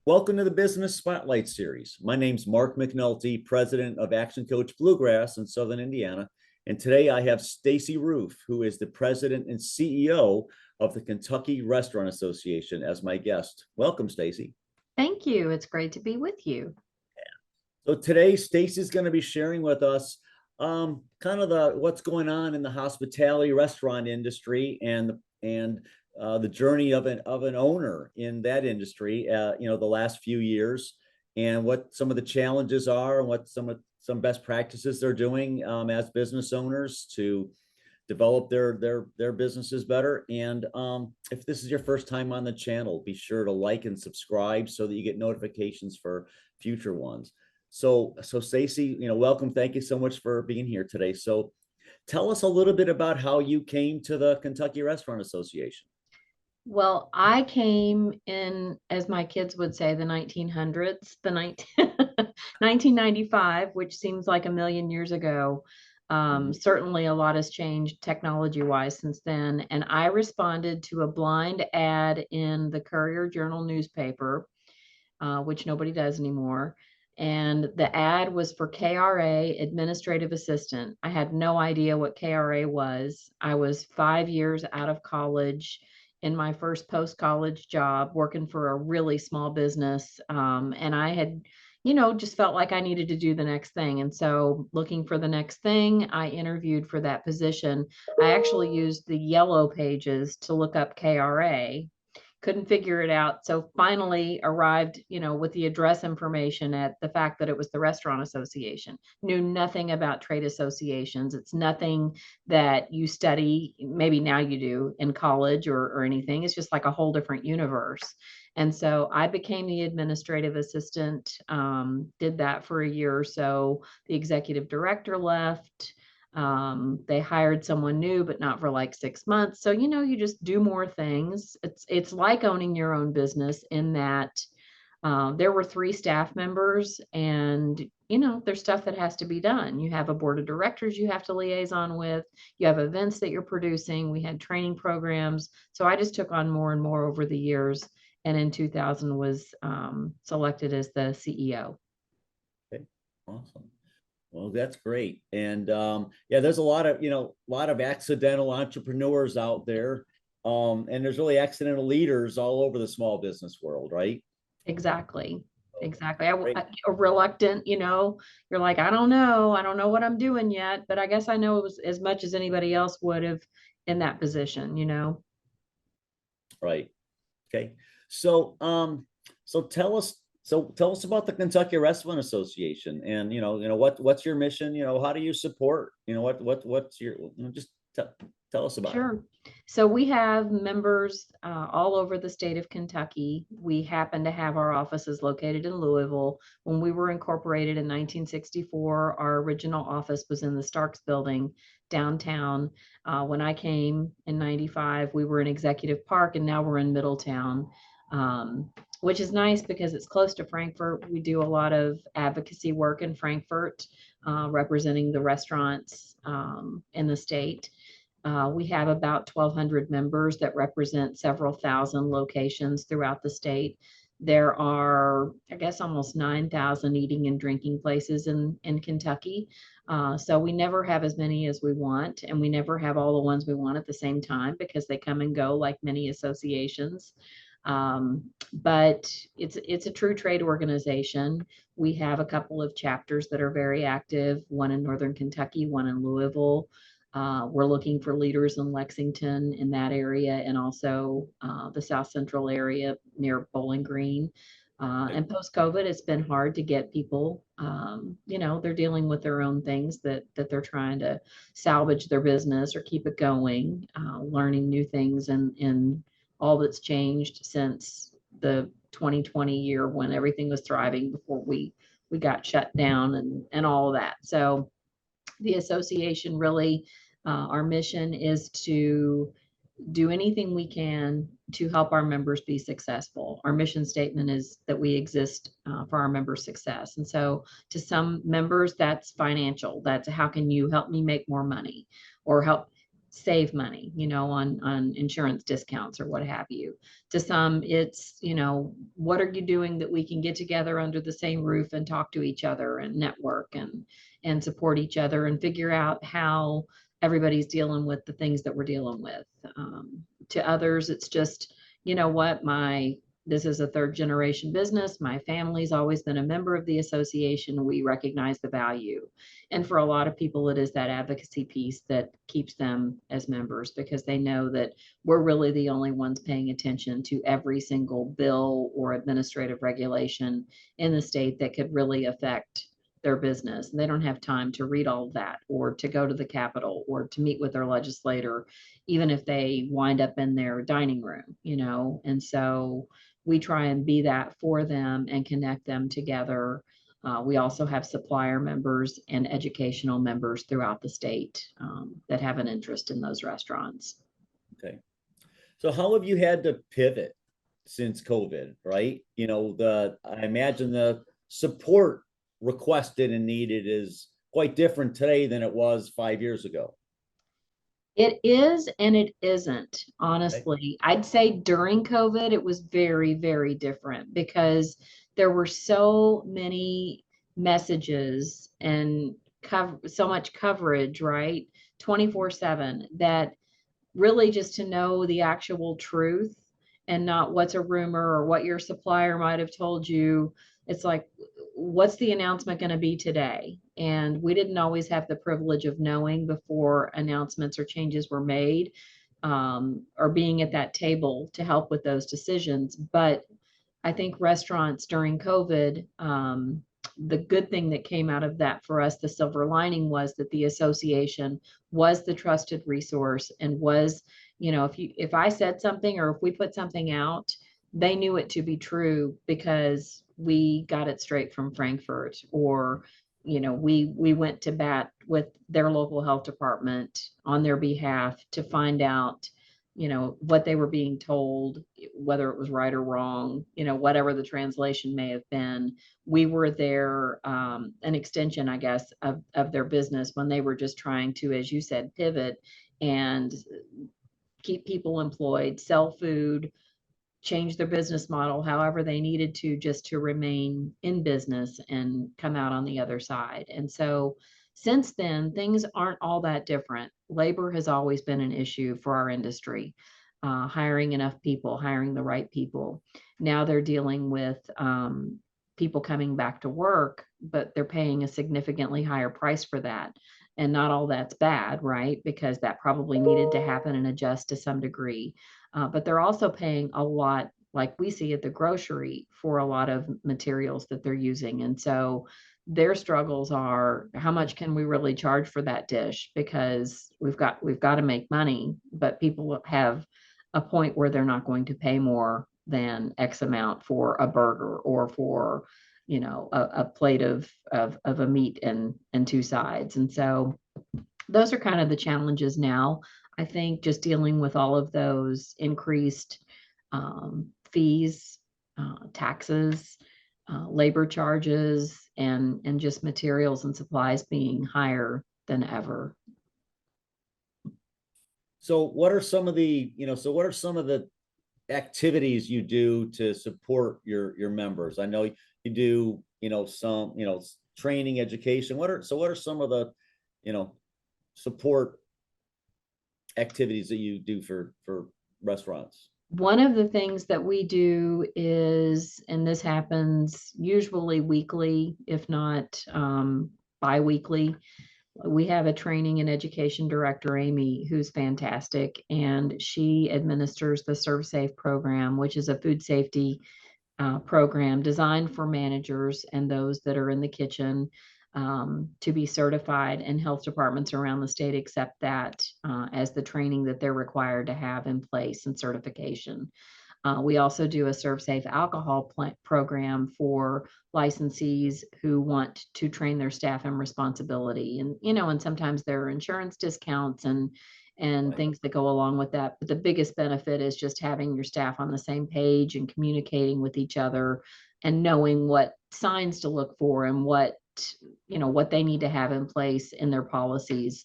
Welcome to the Business Spotlight Series. My name's Mark McNulty, president of Action Coach Bluegrass in Southern Indiana. And today I have Stacy Roof, who is the president and CEO of the Kentucky Restaurant Association, as my guest. Welcome, Stacy. Thank you. It's great to be with you. So today, Stacy's going to be sharing with us kind of what's going on in the hospitality restaurant industry and the journey of an owner in that industry. The last few years, and what some of the challenges are, and what some best practices they're doing as business owners to develop their businesses better. And if this is your first time on the channel, be sure to like and subscribe so that you get notifications for future ones. So Stacy, welcome. Thank you so much for being here today. So tell us a little bit about how you came to the Kentucky Restaurant Association. Well, I came in, as my kids would say, the 1900s, 1995, which seems like a million years ago. Certainly a lot has changed technology-wise since then. And I responded to a blind ad in the Courier Journal newspaper, which nobody does anymore. And the ad was for KRA administrative assistant. I had no idea what KRA was. I was 5 years out of college in my first post-college job working for a really small business. And I had, just felt like I needed to do the next thing. And so looking for the next thing, I interviewed for that position. I actually used the yellow pages to look up KRA. Couldn't figure it out. So finally arrived, with the address information at the fact that it was the Restaurant Association. Knew nothing about trade associations. It's nothing that you study, maybe now you do in college or anything. It's just like a whole different universe. And so I became the administrative assistant, did that for a year or so. The executive director left. They hired someone new, but not for like 6 months. So, you just do more things. It's like owning your own business in that there were 3 staff members and, there's stuff that has to be done. You have a board of directors you have to liaison with. You have events that you're producing. We had training programs. So I just took on more and more over the years. And in 2000 was selected as the CEO. Okay, awesome. Well, that's great. And yeah, there's a lot of accidental entrepreneurs out there. And there's really accidental leaders all over the small business world, right? Exactly. So, Exactly. great. Reluctant, you're like, I don't know what I'm doing yet, but I guess I know it was as much as anybody else would have in that position. Right. Okay. So tell us about the Kentucky Restaurant Association, and what's your mission? How do you support? What's your just tell us about it. Sure. So we have members all over the state of Kentucky. We happen to have our offices located in Louisville. When we were incorporated in 1964, our original office was in the Starks building downtown. When I came in 95, we were in Executive Park, and now we're in Middletown, which is nice because it's close to Frankfort. We do a lot of advocacy work in Frankfort, representing the restaurants in the state. We have about 1,200 members that represent several thousand locations throughout the state. There are, I guess, almost 9,000 eating and drinking places in Kentucky. So we never have as many as we want, and we never have all the ones we want at the same time because they come and go like many associations. But it's a true trade organization. We have a couple of chapters that are very active, one in Northern Kentucky, one in Louisville. We're looking for leaders in Lexington in that area, and also the South Central area near Bowling Green. And post-COVID, it's been hard to get people. They're dealing with their own things that they're trying to salvage their business or keep it going, learning new things and all that's changed since the 2020 year when everything was thriving before we got shut down and all of that. So the association really, our mission is to do anything we can to help our members be successful. Our mission statement is that we exist for our members' success. And so to some members, that's financial. That's how can you help me make more money or help. save money, on insurance discounts or what have you. To some, it's, what are you doing that we can get together under the same roof and talk to each other and network and support each other and figure out how everybody's dealing with the things that we're dealing with. To others, it's just, what, this is a third generation business. My family's always been a member of the association. We recognize the value. And for a lot of people, it is that advocacy piece that keeps them as members, because they know that we're really the only ones paying attention to every single bill or administrative regulation in the state that could really affect their business. And they don't have time to read all of that, or to go to the Capitol, or to meet with their legislator, even if they wind up in their dining room, And so we try and be that for them and connect them together. We also have supplier members and educational members throughout the state that have an interest in those restaurants. Okay. So how have you had to pivot since COVID, right? I imagine the support requested and needed is quite different today than it was 5 years ago. It is and it isn't, Okay. honestly. I'd say during COVID, it was very, very different, because there were so many messages and so much coverage, right? 24/7, that really just to know the actual truth and not what's a rumor or what your supplier might have told you. It's like, what's the announcement going to be today? And we didn't always have the privilege of knowing before announcements or changes were made, or being at that table to help with those decisions. But I think restaurants during COVID, the good thing that came out of that for us, the silver lining, was that the association was the trusted resource and was, if I said something or if we put something out, they knew it to be true because we got it straight from Frankfort, or, we went to bat with their local health department on their behalf to find out, what they were being told, whether it was right or wrong, whatever the translation may have been. We were there, an extension, I guess, of their business when they were just trying to, as you said, pivot and keep people employed, sell food, change their business model however they needed to, just to remain in business and come out on the other side. And so since then, things aren't all that different. Labor has always been an issue for our industry. Hiring enough people, hiring the right people. Now they're dealing with people coming back to work, but they're paying a significantly higher price for that. And not all that's bad, right? Because that probably needed to happen and adjust to some degree. But they're also paying a lot, like we see at the grocery, for a lot of materials that they're using. And so their struggles are, how much can we really charge for that dish? Because we've got to make money, but people have a point where they're not going to pay more than X amount for a burger, or for, a plate of a meat and two sides. And so those are kind of the challenges now. I think just dealing with all of those increased fees, taxes, labor charges, and just materials and supplies being higher than ever. So what are some of the activities you do to support your members? I know you do, some, training, education. What are some of the, support activities that you do for restaurants? One of the things that we do is, and this happens usually weekly, if not bi-weekly, we have a training and education director, Amy, who's fantastic, and she administers the Serve Safe program, which is a food safety program designed for managers and those that are in the kitchen, to be certified, and health departments around the state accept that as the training that they're required to have in place and certification. We also do a Serve Safe alcohol program for licensees who want to train their staff in responsibility. And, and sometimes there are insurance discounts and Right. things that go along with that. But the biggest benefit is just having your staff on the same page and communicating with each other and knowing what signs to look for and what what they need to have in place in their policies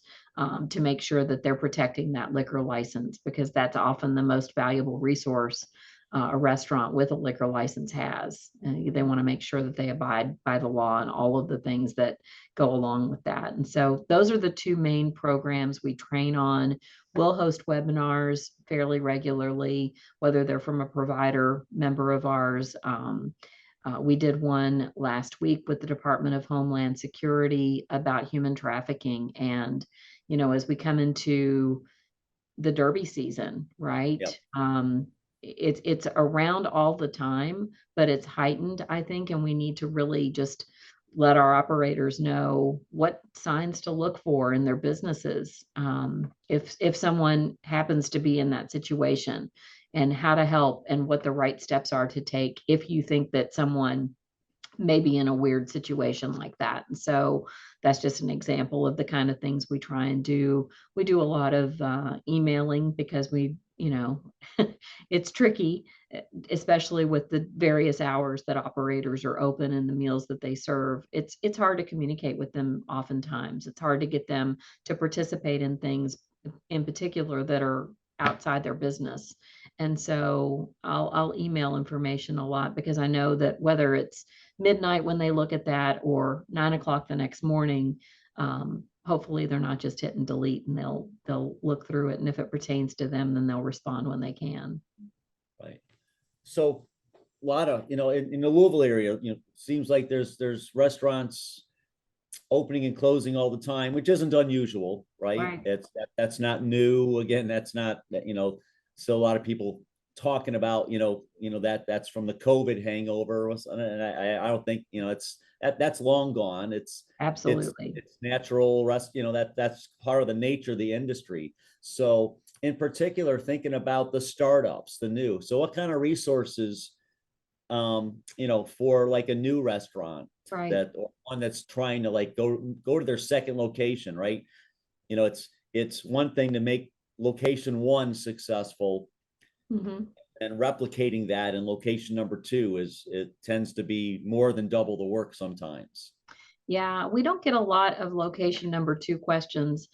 to make sure that they're protecting that liquor license, because that's often the most valuable resource a restaurant with a liquor license has. And they want to make sure that they abide by the law and all of the things that go along with that. And so those are the two main programs we train on. We'll host webinars fairly regularly, whether they're from a provider member of ours. We did one last week with the Department of Homeland Security about human trafficking. And, as we come into the Derby season, right? Yep. It's around all the time, but it's heightened, I think, and we need to really just let our operators know what signs to look for in their businesses, if someone happens to be in that situation, and how to help and what the right steps are to take if you think that someone maybe in a weird situation like that. And so that's just an example of the kind of things we try and do. We do a lot of emailing because it's tricky, especially with the various hours that operators are open and the meals that they serve. It's hard to communicate with them oftentimes. It's hard to get them to participate in things in particular that are outside their business. And so I'll email information a lot, because I know that whether it's midnight when they look at that or 9 o'clock the next morning, hopefully they're not just hitting delete, and they'll look through it. And if it pertains to them, then they'll respond when they can. Right. So a lot of, in the Louisville area, seems like there's restaurants opening and closing all the time, which isn't unusual, right? Right. That's not new. Again, that's not, still a lot of people talking about, that's from the COVID hangover. And I don't think, that's long gone. It's Absolutely. natural rest, that's part of the nature of the industry. So in particular, thinking about the startups, the new, so what kind of resources, for like a new restaurant, Right. that, or one that's trying to like go to their second location, right? It's one thing to make location one successful, Mm-hmm. and replicating that in location number two it tends to be more than double the work sometimes. Yeah, we don't get a lot of location number two questions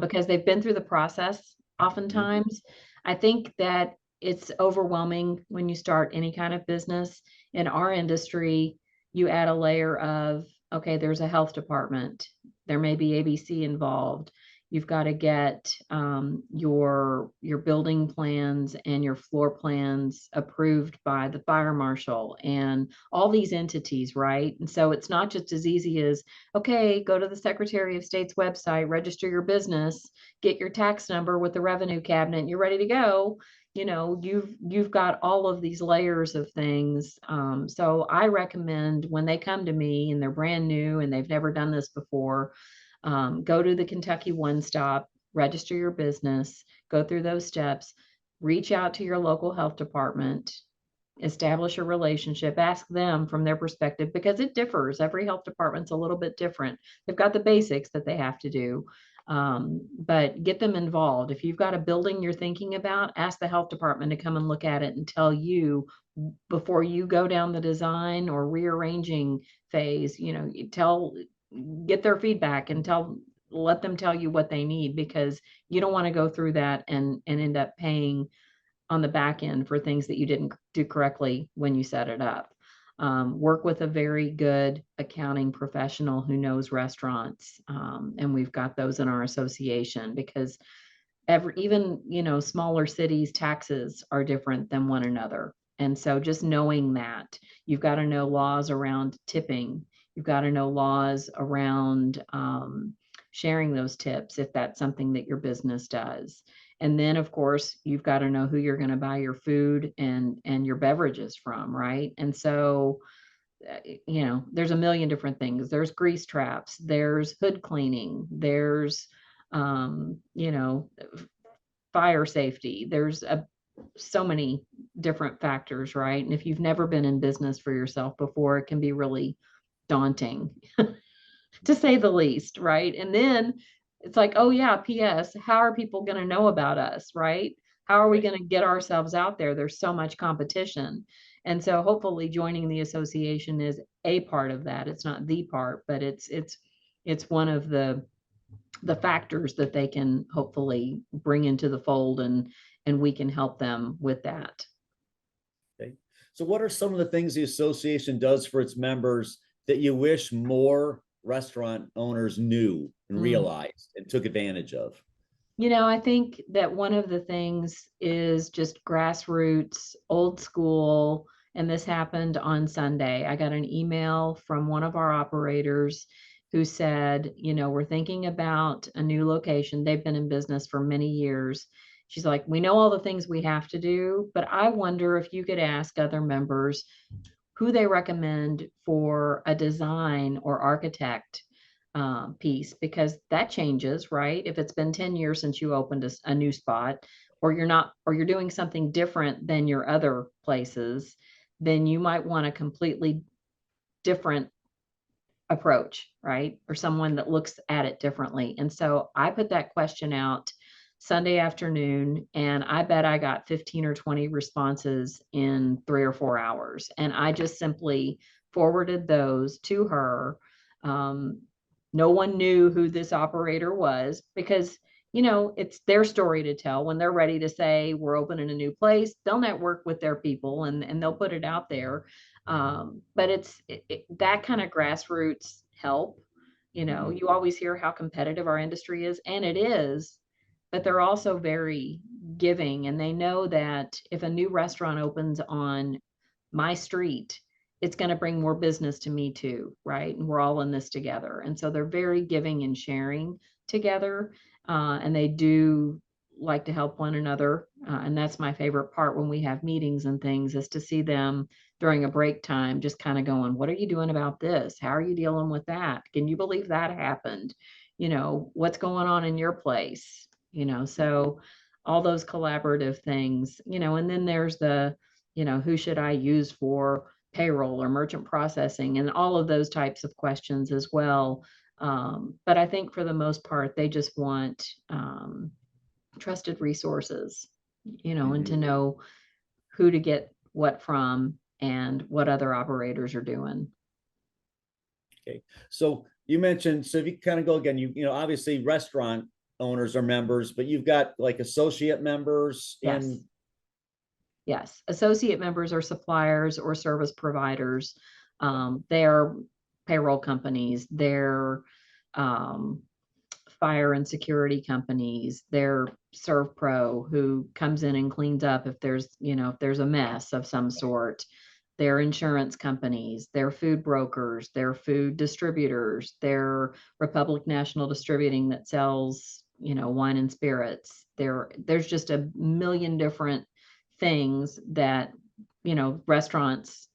because they've been through the process Mhm. oftentimes. I think that it's overwhelming when you start any kind of business. In our industry, you add a layer of, okay, there's a health department, there may be ABC involved. You've got to get your building plans and your floor plans approved by the fire marshal and all these entities, right? And so it's not just as easy as, okay, go to the Secretary of State's website, register your business, get your tax number with the revenue cabinet, you're ready to go. You've got all of these layers of things. So I recommend when they come to me and they're brand new and they've never done this before, go to the Kentucky One Stop, register your business, go through those steps, reach out to your local health department, establish a relationship, ask them from their perspective, because it differs. Every health department's a little bit different. They've got the basics that they have to do, but get them involved. If you've got a building you're thinking about, ask the health department to come and look at it and tell you before you go down the design or rearranging phase. Get their feedback and let them tell you what they need, because you don't want to go through that and end up paying on the back end for things that you didn't do correctly when you set it up. Work with a very good accounting professional who knows restaurants. And we've got those in our association, because even, smaller cities' taxes are different than one another. And so just knowing that, you've got to know laws around tipping. You've got to know laws around sharing those tips if that's something that your business does. And then, of course, you've got to know who you're going to buy your food and your beverages from, right? And so, there's a million different things. There's grease traps, there's hood cleaning, there's, um, you know, fire safety. There's so many different factors, right? And if you've never been in business for yourself before, it can be really daunting, to say the least, right? And then it's like, oh yeah, PS, how are people going to know about us, right? How are we Right. going to get ourselves out there? There's so much competition. And so hopefully joining the association is a part of that. It's not the part, but it's one of the factors that they can hopefully bring into the fold, and we can help them with that. Okay. So what are some of the things the association does for its members that you wish more restaurant owners knew and Mm. realized and took advantage of? I think that one of the things is just grassroots, old school, and this happened on Sunday. I got an email from one of our operators who said, we're thinking about a new location. They've been in business for many years. She's like, we know all the things we have to do, but I wonder if you could ask other members who they recommend for a design or architect piece, because that changes, right? If it's been 10 years since you opened a new spot, or you're doing something different than your other places, then you might want a completely different approach, right? Or someone that looks at it differently. And so I put that question out Sunday afternoon, and I bet I got 15 or 20 responses in 3 or 4 hours. And I just simply forwarded those to her. Um, no one knew who this operator was, because it's their story to tell. When they're ready to say we're opening a new place, they'll network with their people, and they'll put it out there. But that kind of grassroots help. You always hear how competitive our industry is, and it is, but they're also very giving, and they know that if a new restaurant opens on my street, it's going to bring more business to me too, right? And we're all in this together. And so they're very giving and sharing together, and they do like to help one another. And that's my favorite part when we have meetings and things, is to see them during a break time, just kind of going, what are you doing about this? How are you dealing with that? Can you believe that happened? What's going on in your place? So all those collaborative things, and then there's the, who should I use for payroll or merchant processing, and all of those types of questions as well. But I think for the most part, they just want trusted resources, and to Mhm. know who to get what from and what other operators are doing. Okay. So you mentioned, so if you kind of go again, obviously restaurant owners are members, but you've got like associate members Yes. in. Yes. Associate members are suppliers or service providers. They're payroll companies. They're um, fire and security companies. They're ServPro, who comes in and cleans up if there's a mess of some sort. They're insurance companies. They're food brokers. They're food distributors. They're Republic National Distributing that sells, wine and spirits. There's just a million different things that restaurants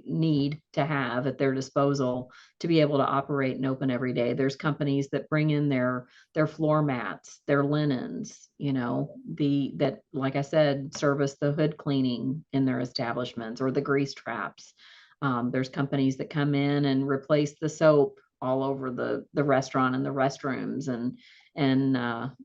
need to have at their disposal to be able to operate and open every day. There's companies that bring in their floor mats, their linens, that, like I said, service the hood cleaning in their establishments, or the grease traps. There's companies that come in and replace the soap all over the restaurant and the restrooms, and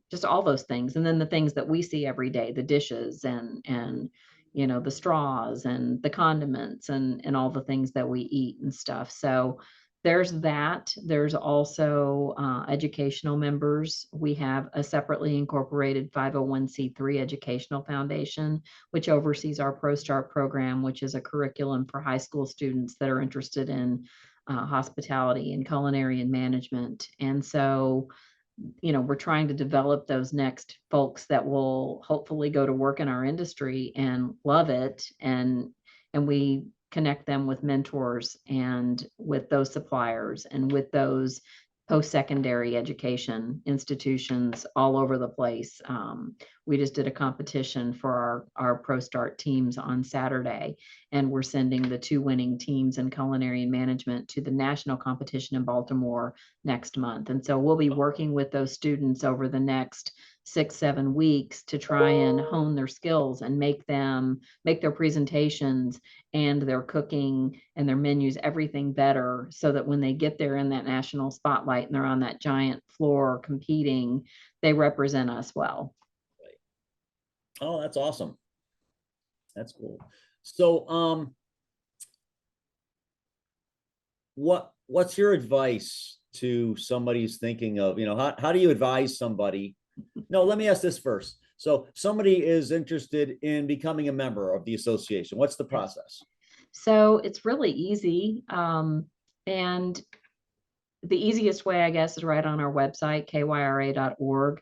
just all those things. And then the things that we see every day, the dishes and the straws and the condiments and all the things that we eat and stuff. So there's that. There's also educational members. We have a separately incorporated 501c3 educational foundation, which oversees our ProStart program, which is a curriculum for high school students that are interested in hospitality and culinary and management. And so we're trying to develop those next folks that will hopefully go to work in our industry and love it. And we connect them with mentors and with those suppliers and with those post-secondary education institutions all over the place. We just did a competition for our ProStart teams on Saturday, and we're sending the 2 winning teams in culinary and management to the national competition in Baltimore next month. And so we'll be working with those students over the next 6-7 weeks to try and hone their skills and make their presentations and their cooking and their menus, everything better, so that when they get there in that national spotlight and they're on that giant floor competing, they represent us well. Oh, that's awesome. That's cool. So, what's your advice to somebody who's thinking of, how do you advise somebody? No, let me ask this first. So somebody is interested in becoming a member of the association. What's the process? So it's really easy. And the easiest way, I guess, is right on our website, kyra.org.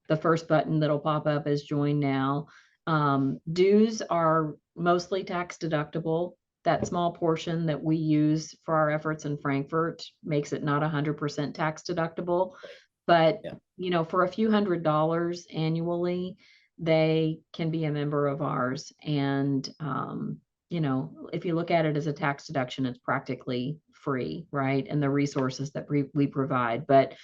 The first button that'll pop up is join now. Dues are mostly tax deductible. That small portion that we use for our efforts in Frankfort makes it not 100% tax deductible. But, Yeah. For a few $100s annually, they can be a member of ours. And, if you look at it as a tax deduction, it's practically free, right? And the resources that we provide. But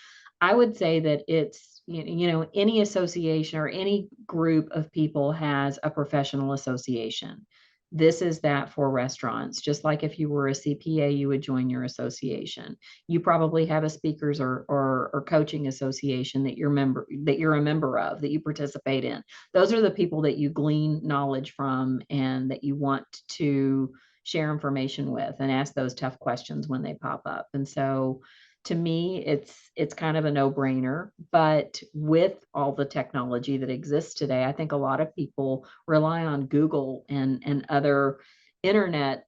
I would say that it's, any association or any group of people has a professional association. This is that for restaurants. Just like if you were a CPA, you would join your association. You probably have a speakers or coaching association that you're a member of, that you participate in. Those are the people that you glean knowledge from and that you want to share information with and ask those tough questions when they pop up. And so to me, it's kind of a no-brainer. But with all the technology that exists today, I think a lot of people rely on Google and other internet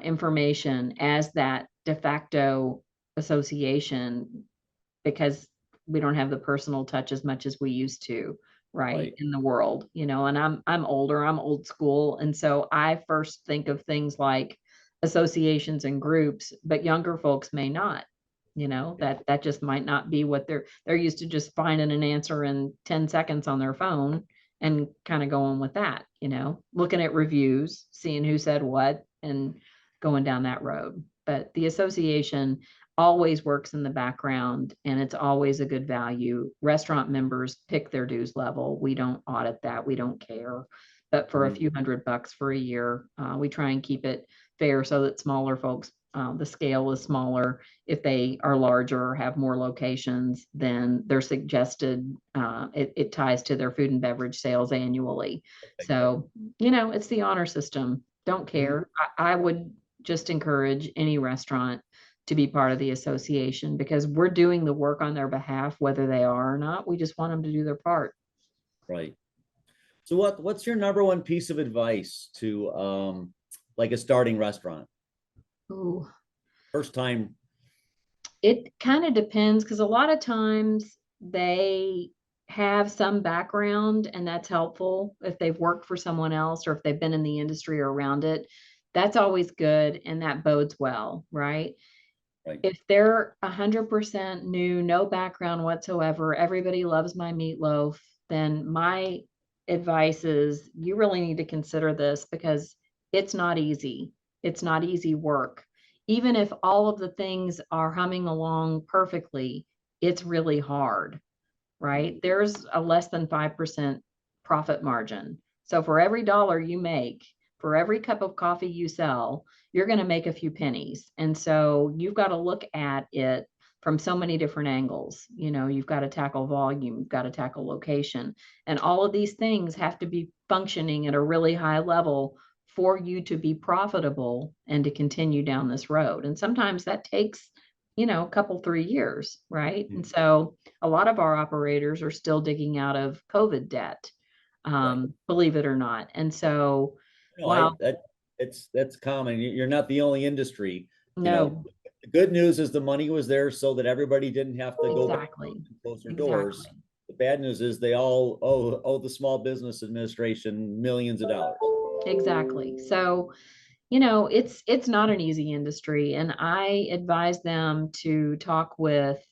information as that de facto association, because we don't have the personal touch as much as we used to, right, Right. in the world, and I'm older, I'm old school, and so I first think of things like associations and groups, but younger folks may not. That just might not be what they're used to, just finding an answer in 10 seconds on their phone and kind of going with that, looking at reviews, seeing who said what, and going down that road. But the association always works in the background and it's always a good value. Restaurant members pick their dues level. We don't audit that. We don't care. But for a Mhm. few $100 for a year, we try and keep it fair so that smaller folks, the scale is smaller. If they are larger or have more locations, then they're suggested, it ties to their food and beverage sales annually. Okay, good. So, it's the honor system. Don't Mhm. care. I would just encourage any restaurant to be part of the association because we're doing the work on their behalf, whether they are or not. We just want them to do their part. Right. So what's your number one piece of advice to like a starting restaurant? Ooh, First time. it kind of depends because a lot of times they have some background and that's helpful if they've worked for someone else or if they've been in the industry or around it. That's always good and that bodes well, right? Right. If they're 100% new, no background whatsoever, everybody loves my meatloaf, then my advice is you really need to consider this because it's not easy. It's not easy work. Even if all of the things are humming along perfectly, it's really hard, right? Mhm. There's a less than 5% profit margin. So for every dollar you make, for every cup of coffee you sell, you're going to make a few pennies. And so you've got to look at it from so many different angles. You've got to tackle volume, you've got to tackle location, and all of these things have to be functioning at a really high level for you to be profitable and to continue down this road. And sometimes that takes, a couple, 3 years, right? And Mhm. so a lot of our operators are still digging out of COVID debt, Right. believe it or not. And so, No, while that's common. You're not the only industry. You know, no, the good news is the money was there so that everybody didn't have to go back exactly, and close their doors. exactly. The bad news is they all owe the Small Business Administration millions of dollars. Exactly. So, it's not an easy industry, and I advise them to talk with,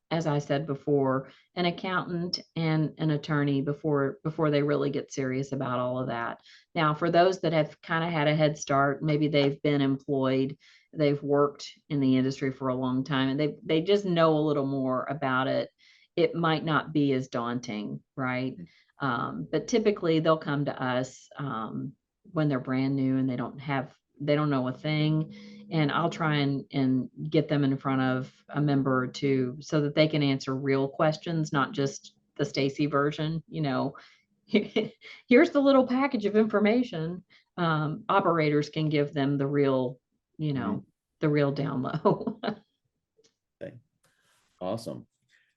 as I said before, an accountant and an attorney before they really get serious about all of that. Now, for those that have kind of had a head start, maybe they've been employed, they've worked in the industry for a long time, and they just know a little more about it. It might not be as daunting, right? But typically they'll come to us when they're brand new and they don't know a thing. And I'll try and get them in front of a member or two so that they can answer real questions, not just the Stacy version, here's the little package of information. operators can give them the real, you know, the real down low. Okay, awesome.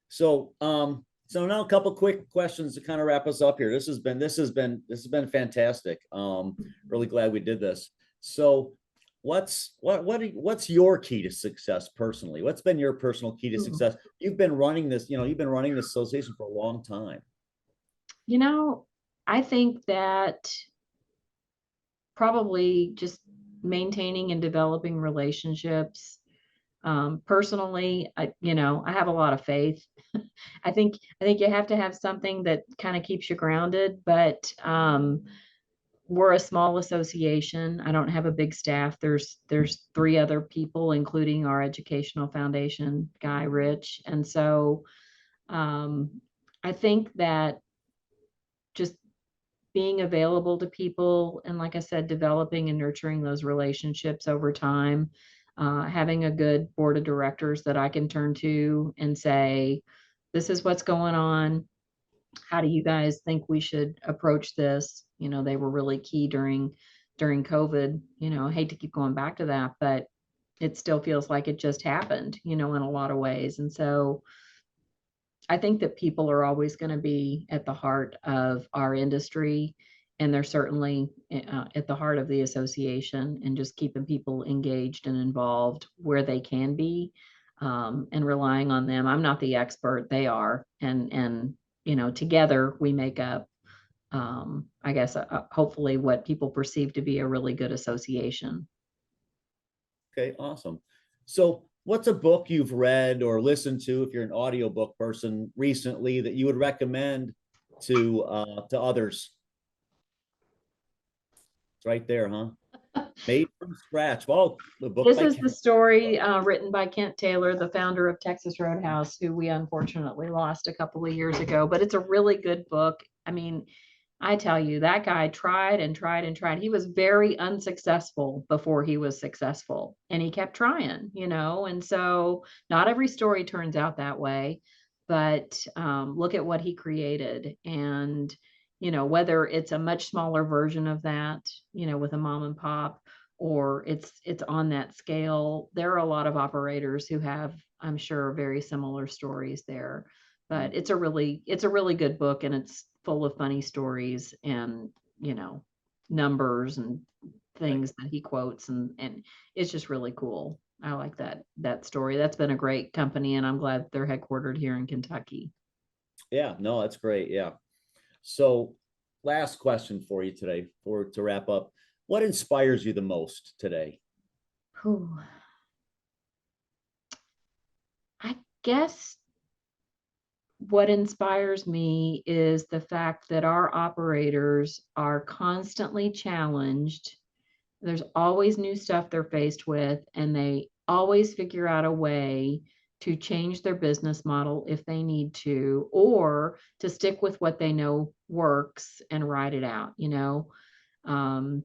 So, so now a couple quick questions to kind of wrap us up here. This has been fantastic. Really glad we did this. So, what's your key to success personally? What's been your personal key to success? You've been running this, you've been running this association for a long time. You know, I think that probably just maintaining and developing relationships. Personally, I have a lot of faith. I think you have to have something that kind of keeps you grounded, but we're a small association. I don't have a big staff. There's three other people, including our educational foundation guy, Rich. And so um, I think that just being available to people and, like I said, developing and nurturing those relationships over time, having a good board of directors that I can turn to and say, this is what's going on. How do you guys think we should approach this? They were really key during COVID. I hate to keep going back to that, but it still feels like it just happened, in a lot of ways. And so I think that people are always going to be at the heart of our industry, and they're certainly at the heart of the association, and just keeping people engaged and involved where they can be, and relying on them. I'm not the expert, they are, and together we make up, I guess, hopefully what people perceive to be a really good association. Okay, awesome. So, what's a book you've read or listened to, if you're an audiobook person, recently that you would recommend to others? It's right there, huh? Made from scratch. Well, the book This by is Ken. the story written by Kent Taylor, the founder of Texas Roadhouse, who we unfortunately lost a couple of years ago. But it's a really good book. I mean, I tell you, that guy tried and tried and tried. He was very unsuccessful before he was successful, and he kept trying, And so not every story turns out that way, but look at what he created. And, whether it's a much smaller version of that, with a mom and pop, or it's on that scale. There are a lot of operators who have, I'm sure, very similar stories there. But it's a really good book, and it's full of funny stories and, numbers and Right. things that he quotes, and it's just really cool. I like that story. That's been a great company, and I'm glad they're headquartered here in Kentucky. Yeah, no, that's great. Yeah. So, last question for you today, for to wrap up. What inspires you the most today? Whew. I guess what inspires me is the fact that our operators are constantly challenged. There's always new stuff they're faced with, and they always figure out a way to change their business model if they need to, or to stick with what they know works and ride it out. Um,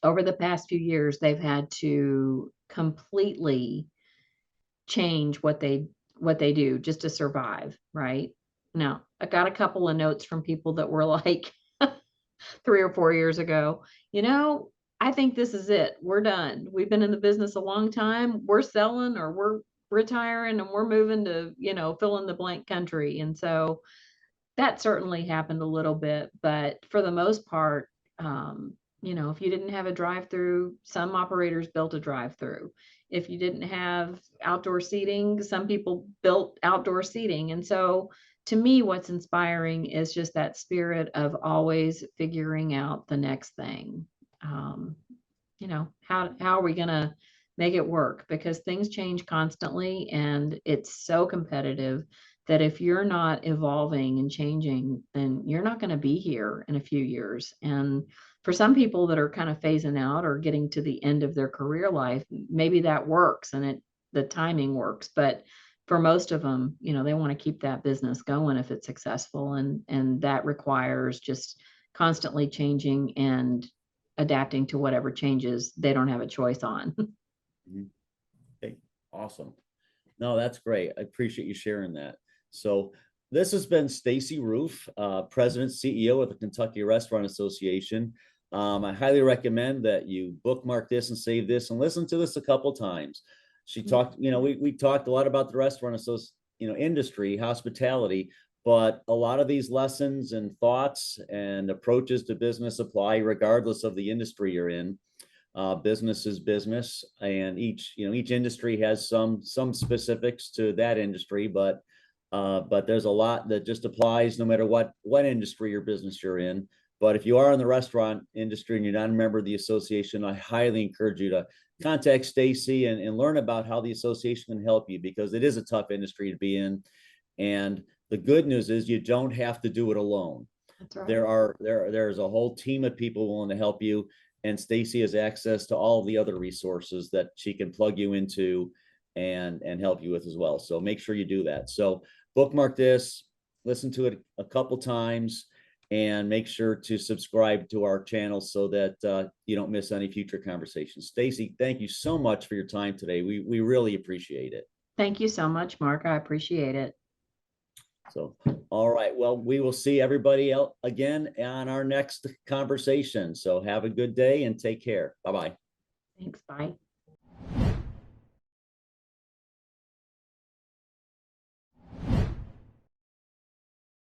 Over the past few years, they've had to completely change what they do just to survive, right? Now, I got a couple of notes from people that were like 3 or 4 years ago, you know, I think this is it. We're done. We've been in the business a long time. We're selling, or we're retiring, and we're moving to, fill in the blank country. And so that certainly happened a little bit, but for the most part, if you didn't have a drive-through, some operators built a drive-through. If you didn't have outdoor seating, some people built outdoor seating. And so to me, what's inspiring is just that spirit of always figuring out the next thing. Um, how are we going to make it work? Because things change constantly, and it's so competitive that if you're not evolving and changing, then you're not going to be here in a few years. And for some people that are kind of phasing out or getting to the end of their career life, maybe that works, and the timing works. But for most of them, they want to keep that business going if it's successful, and that requires just constantly changing and adapting to whatever changes they don't have a choice on. Mhm. Okay, awesome. No, that's great. I appreciate you sharing that. So, this has been Stacy Roof, President CEO of the Kentucky Restaurant Association. I highly recommend that you bookmark this and save this and listen to this a couple times. She talked, we talked a lot about the restaurant industry, hospitality, but a lot of these lessons and thoughts and approaches to business apply regardless of the industry you're in. Business is business, and each industry has some specifics to that industry, but there's a lot that just applies no matter what industry or business you're in. But if you are in the restaurant industry and you're not a member of the association, I highly encourage you to contact Stacy and learn about how the association can help you, because it is a tough industry to be in. And the good news is you don't have to do it alone. That's right. There's a whole team of people willing to help you, and Stacy has access to all the other resources that she can plug you into and help you with as well. So make sure you do that. So bookmark this, listen to it a couple times, and make sure to subscribe to our channel so that you don't miss any future conversations. Stacy, thank you so much for your time today. We really appreciate it. Thank you so much, Mark. I appreciate it. So, all right. Well, we will see everybody else again on our next conversation. So have a good day and take care. Bye-bye. Thanks. Bye.